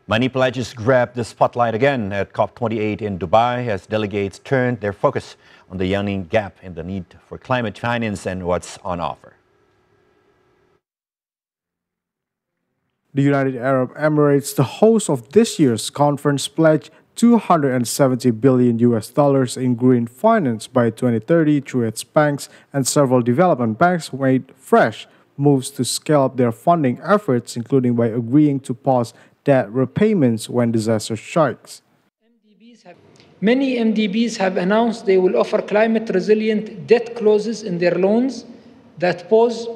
Money pledges grabbed the spotlight again at COP28 in Dubai as delegates turned their focus on the yawning gap in the need for climate finance and what's on offer. The United Arab Emirates, the host of this year's conference, pledged $270 billion in green finance by 2030 through its banks, and several development banks made fresh moves to scale up their funding efforts, including by agreeing to pause debt repayments when disaster strikes. Many MDBs have announced they will offer climate-resilient debt clauses in their loans that pause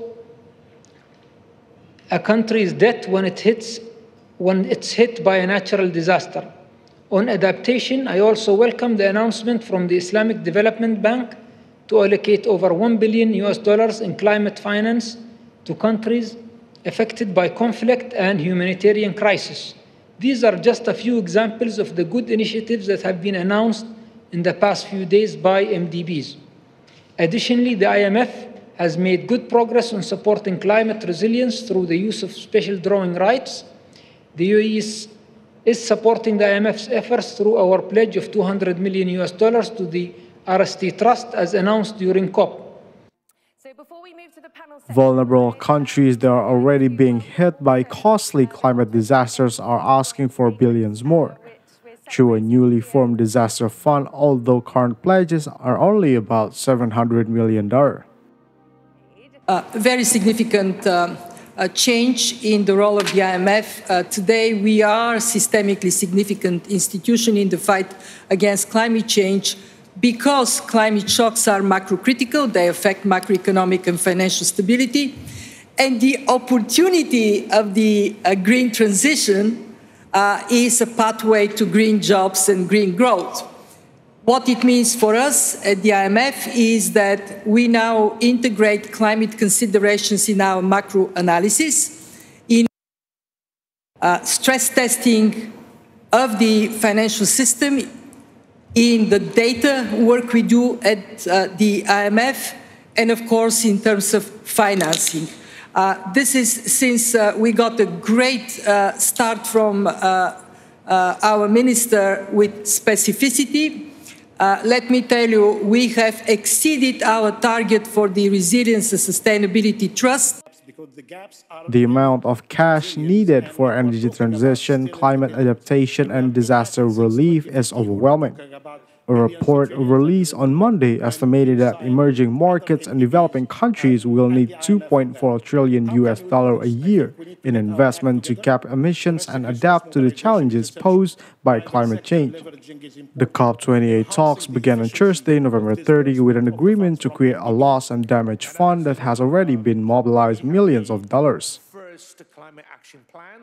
a country's debt when it's hit by a natural disaster. On adaptation, I also welcome the announcement from the Islamic Development Bank to allocate over $1 billion in climate finance to countries affected by conflict and humanitarian crisis. These are just a few examples of the good initiatives that have been announced in the past few days by MDBs. Additionally, the IMF has made good progress on supporting climate resilience through the use of special drawing rights. The UAE is supporting the IMF's efforts through our pledge of $200 million to the RST Trust as announced during COP. Vulnerable countries that are already being hit by costly climate disasters are asking for billions more through a newly formed disaster fund, although current pledges are only about $700 million. Very significant change in the role of the IMF. Today, we are a systemically significant institution in the fight against climate change because climate shocks are macro-critical. They affect macroeconomic and financial stability. And the opportunity of the green transition is a pathway to green jobs and green growth. What it means for us at the IMF is that we now integrate climate considerations in our macro analysis, in stress testing of the financial system, in the data work we do at the IMF, and of course in terms of financing. This is since we got a great start from our minister with specificity. Let me tell you, we have exceeded our target for the Resilience and Sustainability Trust. The amount of cash needed for energy transition, climate adaptation, and disaster relief is overwhelming. A report released on Monday estimated that emerging markets and developing countries will need $2.4 trillion a year in investment to cap emissions and adapt to the challenges posed by climate change. The COP28 talks began on Thursday, November 30, with an agreement to create a loss and damage fund that has already been mobilized millions of dollars. First climate action plan